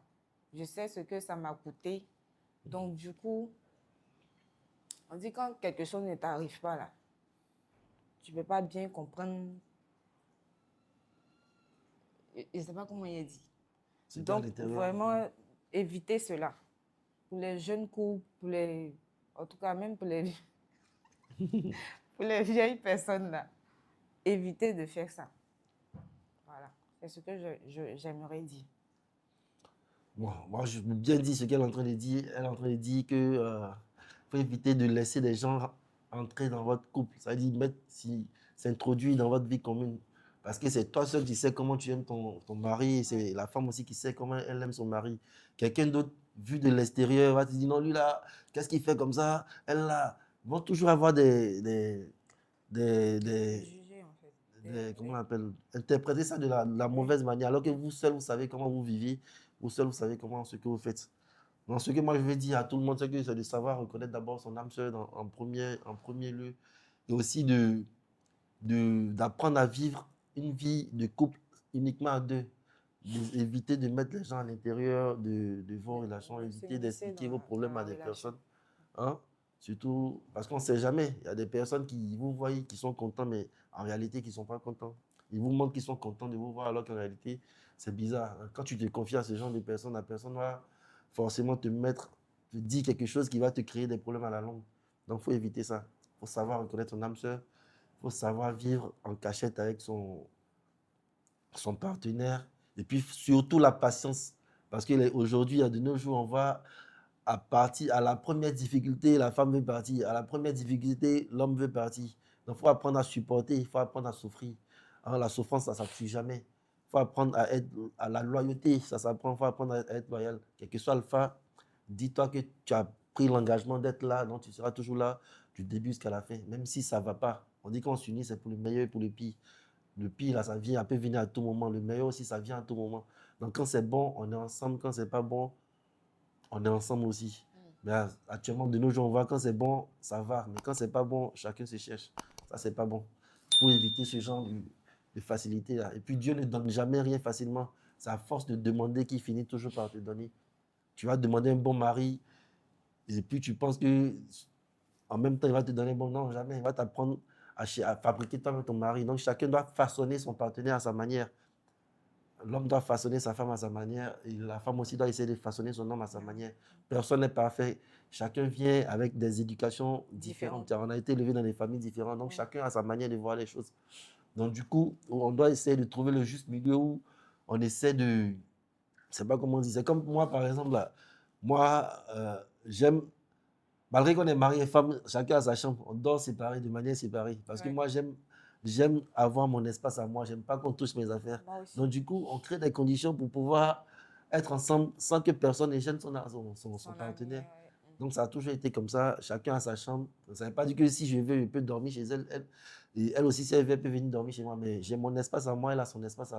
Je sais ce que ça m'a coûté. Donc, du coup, on dit quand quelque chose ne t'arrive pas là, tu ne peux pas bien comprendre. Je ne sais pas comment il est dit. Donc, vraiment, évitez cela. Pour les jeunes couples, en tout cas, même pour les, pour les vieilles personnes là, évitez de faire ça. Voilà. C'est ce que j'aimerais dire. Bon, moi, je veux bien dire ce qu'elle est en train de dire. Elle est en train de dire que faut éviter de laisser des gens entrer dans votre couple. Ça veut dire s'introduire dans votre vie commune. Parce que c'est toi seul qui sais comment tu aimes ton mari. C'est la femme aussi qui sait comment elle aime son mari. Quelqu'un d'autre, vu de l'extérieur, va te dire non, lui là, qu'est-ce qu'il fait comme ça? Elle là, vont toujours avoir des Juger, en fait. comment on appelle, interpréter ça de la mauvaise manière, alors que vous seul, vous savez comment vous vivez, vous seul, vous savez comment ce que vous faites. Donc, ce que moi, je veux dire à tout le monde, c'est de savoir reconnaître d'abord son âme sœur en premier lieu, et aussi d'apprendre à vivre une vie de couple uniquement à deux. Éviter de mettre les gens à l'intérieur de vos relations, éviter d'expliquer vos problèmes à des personnes. Hein? Surtout parce qu'on ne sait jamais. Il y a des personnes qui vous voient, qui sont contents, mais en réalité, qui ne sont pas contents. Ils vous montrent qu'ils sont contents de vous voir, alors qu'en réalité, c'est bizarre. Quand tu te confies à ce genre de personnes, la personne va forcément te dire quelque chose qui va te créer des problèmes à la longue. Donc, il faut éviter ça. Il faut savoir reconnaître son âme sœur. Il faut savoir vivre en cachette avec son partenaire. Et puis, surtout, la patience. Parce qu'aujourd'hui, de nos jours, on va à la première difficulté, la femme veut partir. À la première difficulté, l'homme veut partir. Donc, il faut apprendre à supporter, il faut apprendre à souffrir. Alors, la souffrance, ça ne s'appuie jamais. Il faut apprendre à être à la loyauté, ça s'apprend. Il faut apprendre à être loyal. Quel que soit le Alpha, dis-toi que tu as pris l'engagement d'être là, donc tu seras toujours là du début jusqu'à la fin, même si ça ne va pas. On dit qu'on s'unit, c'est pour le meilleur et pour le pire. Le pire, là, ça vient, ça peut venir à tout moment. Le meilleur aussi, ça vient à tout moment. Donc, quand c'est bon, on est ensemble. Quand c'est pas bon, on est ensemble aussi. Mais actuellement, de nos jours, on voit quand c'est bon, ça va. Mais quand c'est pas bon, chacun se cherche. Ça, c'est pas bon. Il faut éviter ce genre de facilité là. Et puis, Dieu ne donne jamais rien facilement. C'est à force de demander qu'il finit toujours par te donner. Tu vas demander un bon mari, et puis tu penses que en même temps, il va te donner un bon. Non, jamais. Il va t'apprendre à fabriquer toi-même ton mari. Donc, chacun doit façonner son partenaire à sa manière. L'homme doit façonner sa femme à sa manière et la femme aussi doit essayer de façonner son homme à sa manière. Personne n'est parfait. Chacun vient avec des éducations différentes. On a été élevé dans des familles différentes, donc chacun a sa manière de voir les choses. Donc du coup, on doit essayer de trouver le juste milieu où on essaie de... Je sais pas comment on dit. C'est comme moi, par exemple, là. Moi, j'aime... Malgré qu'on est mari et femme, chacun a sa chambre. On dort séparés, de manière séparée. Parce que moi, j'aime avoir mon espace à moi. J'aime pas qu'on touche mes affaires. Donc, du coup, on crée des conditions pour pouvoir être ensemble sans que personne ne gêne son partenaire. Donc, ça a toujours été comme ça. Chacun a sa chambre. Ça ne veut pas dire que si je veux, je peux dormir chez elle. Et elle aussi, si elle veut, elle peut venir dormir chez moi. Mais j'ai mon espace à moi, elle a son espace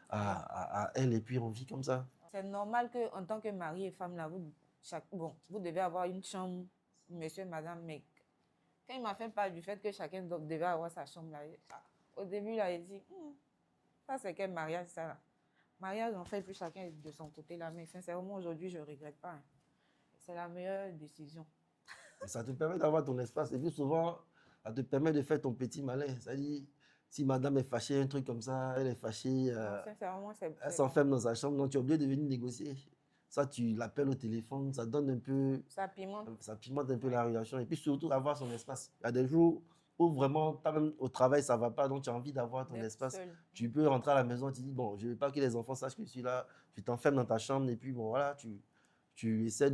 à elle. Et puis, on vit comme ça. C'est normal qu'en tant que mari et femme, là, vous devez avoir une chambre, monsieur, madame, mais quand il m'a fait part du fait que chacun devait avoir sa chambre, là, au début, là, il dit, ça c'est quel mariage, ça, là. Mariage, on fait plus chacun de son côté, là, mais sincèrement, aujourd'hui, je ne regrette pas. C'est la meilleure décision. Et ça te permet d'avoir ton espace. Et puis souvent, ça te permet de faire ton petit malin. C'est-à-dire, si madame est fâchée, un truc comme ça, elle est fâchée, sincèrement, elle s'enferme dans sa chambre, donc tu es obligé de venir négocier. Ça, tu l'appelles au téléphone, ça donne un peu... Ça pimente. Ça pimente un peu la relation. Et puis surtout, avoir son espace. Il y a des jours où vraiment, même au travail, ça ne va pas, donc tu as envie d'avoir ton espace. Seul. Tu peux rentrer à la maison, tu dis, bon, je ne veux pas que les enfants sachent que je suis là. Tu t'enfermes dans ta chambre et puis bon, voilà, tu essaies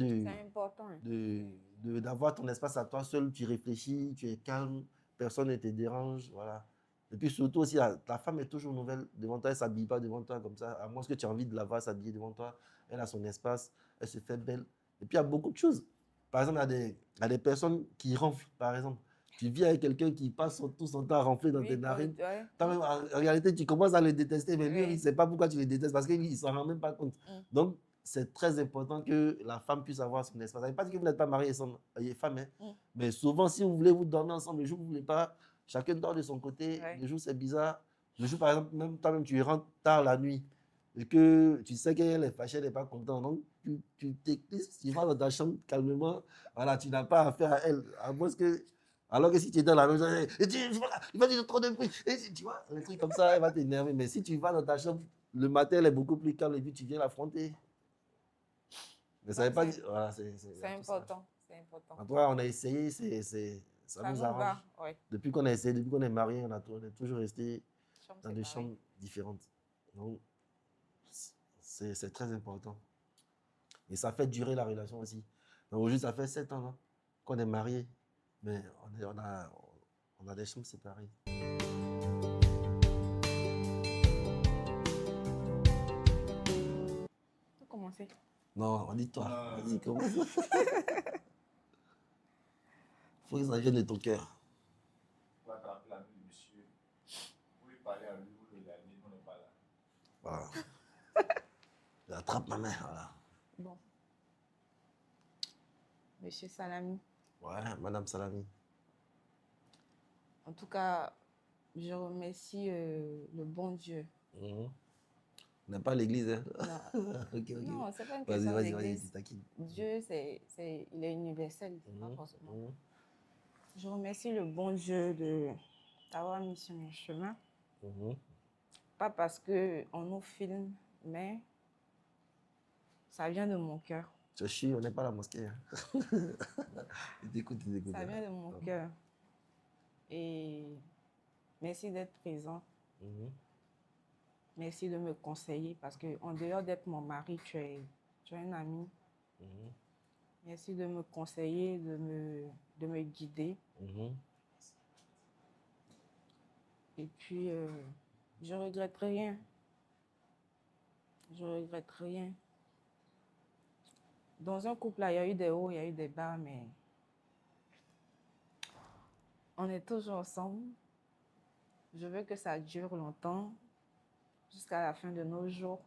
d'avoir ton espace à toi seul, tu réfléchis, tu es calme, personne ne te dérange, voilà. Et puis surtout aussi, ta femme est toujours nouvelle devant toi, elle ne s'habille pas devant toi comme ça, à moins que tu aies envie de la voir s'habiller devant toi, elle a son espace, elle se fait belle. Et puis il y a beaucoup de choses. Par exemple, il y a des personnes qui ronflent, par exemple. Tu vis avec quelqu'un qui passe tout son temps à ronfler dans tes narines. Toi-même, en réalité, tu commences à le détester, mais lui, il ne sait pas pourquoi tu le détestes, parce qu'il ne s'en rend même pas compte. Donc, c'est très important que la femme puisse avoir son espace. Ça ne veut pas dire que vous n'êtes pas marié et femme, hein. Mais souvent, si vous voulez vous dormir ensemble, le jour où vous ne voulez pas, chacun dort de son côté. Le jour, c'est bizarre. Le jour, par exemple, même toi-même, tu rentres tard la nuit et que tu sais qu'elle est fâchée, elle n'est pas contente. Donc, tu t'éclipses, tu vas dans ta chambre calmement. Voilà, tu n'as pas affaire à elle. À moins que... Alors que si tu es dans la maison, il va dire trop de bruit. Et tu vois, un truc comme ça, elle va t'énerver. Mais si tu vas dans ta chambre, le matin, elle est beaucoup plus calme et puis tu viens l'affronter. Mais ça ne veut pas dire. Voilà, c'est important. C'est important. En tout cas, on a essayé, ça nous arrange. Ouais. Depuis qu'on a essayé, depuis qu'on est mariés, on est toujours resté dans des chambres différentes. Donc, c'est très important. Et ça fait durer la relation aussi. Donc, aujourd'hui, ça fait 7 ans qu'on est mariés, mais on a des chambres séparées. Tu peux commencer. Non, on dit toi. Vas-y, commence. Faut que ça vienne de ton cœur. Pour attraper la main du monsieur, vous lui parlez à lui, vous le regardez, on n'est pas là. Voilà. Attrape ma main, voilà. Bon. Monsieur Salami. Ouais, Madame Salami. En tout cas, je remercie le bon Dieu. On n'est pas à l'église, hein? Non, okay. Non, c'est pas une question d'église. Vas-y, Dieu, il est universel, pas forcément. Je remercie le bon Dieu d'avoir mis sur mon chemin. Pas parce qu'on nous filme, mais ça vient de mon cœur. Je suis, on n'est pas à la mosquée. Hein. Écoute. Ça vient de mon cœur. Et merci d'être présent. Merci de me conseiller parce qu'en dehors d'être mon mari, tu es un ami. Merci de me conseiller, de me guider. Et puis, je regrette rien. Je regrette rien. Dans un couple, là, il y a eu des hauts, il y a eu des bas, mais on est toujours ensemble. Je veux que ça dure longtemps, jusqu'à la fin de nos jours.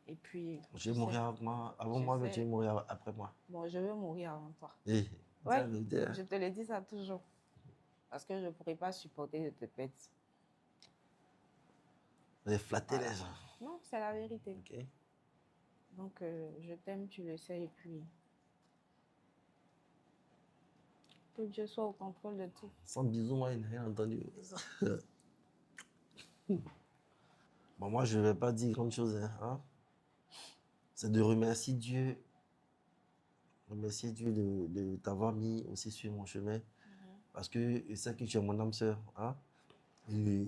Et puis, Je vais mourir avant moi, mais tu sais. vas mourir après moi. Bon, je veux mourir avant toi. Eh, Ouais, ça veut dire. je te le dis ça toujours. Parce que je ne pourrais pas supporter de te perdre. Vous avez flatté Voilà. les gens. Non, c'est la vérité. Ok. Donc, je t'aime, tu le sais, et puis que Dieu soit au contrôle de tout. Sans bisous, moi, il n'a rien entendu. Bon, moi, je ne vais pas dire grand chose. Hein. C'est de remercier Dieu. Remercier Dieu de t'avoir mis aussi sur mon chemin. Parce que c'est que tu es mon âme sœur. Hein. Et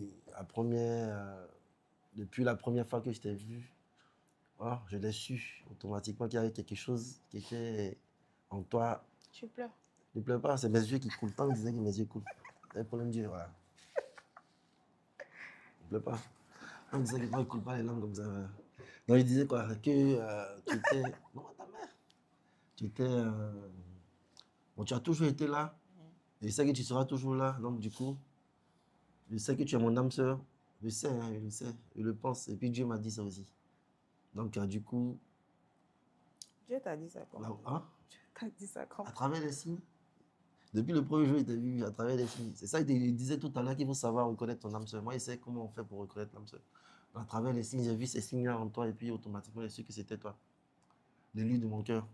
depuis la première fois que je t'ai vu, voilà, je l'ai su automatiquement qu'il y avait quelque chose qui était en toi. Tu pleures. Ne pleure pas, c'est mes yeux qui coulent. Tant que je disais que mes yeux coulent. C'est un problème d'yeux, voilà. Ne pleure pas. Tant que je disais que moi, il ne coule pas les larmes comme ça. Voilà. Donc, il disait quoi? Que tu étais. Non, ta mère. Tu étais. Bon, tu as toujours été là. Et je sais que tu seras toujours là. Donc, du coup, je sais que tu es mon âme sœur. Je sais, hein, je le sais. Je le pense. Et puis, Dieu m'a dit ça aussi. Donc, du coup. Dieu t'a dit ça comment? Hein? Dieu t'a dit ça comment? À travers les signes. Depuis le premier jour, il t'a vu à travers les signes. C'est ça qu'il disait tout à l'heure qu'il faut savoir reconnaître ton âme sœur. Moi, il sait comment on fait pour reconnaître l'âme sœur. À travers les signes, j'ai vu ces signes-là en toi et puis automatiquement, j'ai su que c'était toi. L'élu de mon cœur.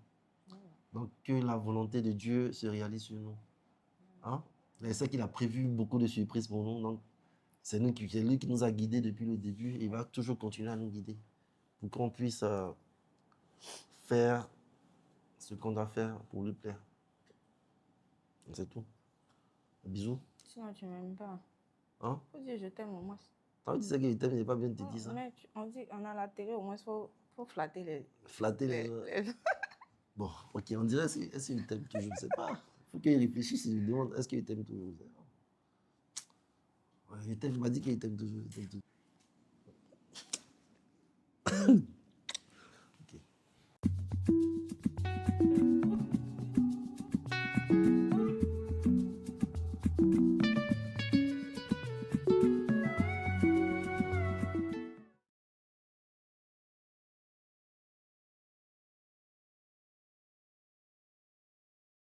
Donc, que la volonté de Dieu se réalise sur nous. Hein? Et c'est qu'il a prévu beaucoup de surprises pour nous. Donc, c'est lui qui nous a guidés depuis le début et il va toujours continuer à nous guider pour qu'on puisse faire ce qu'on doit faire pour lui plaire. C'est tout. Bisous. Sinon, tu ne m'aimes pas. Hein? Faut dire je t'aime au moins. Quand tu disais qu'il t'aime, il n'est pas bien de te dire ça. Mais on dit, on a la télé, au moins, faut flatter les... Flatter les... Bon, ok, on dirait est-ce qu'il t'aime toujours, je ne sais pas. Il faut qu'il réfléchisse et lui demande est-ce qu'il t'aime toujours. Ouais, il m'a dit qu'il t'aime toujours. Il t'aime toujours.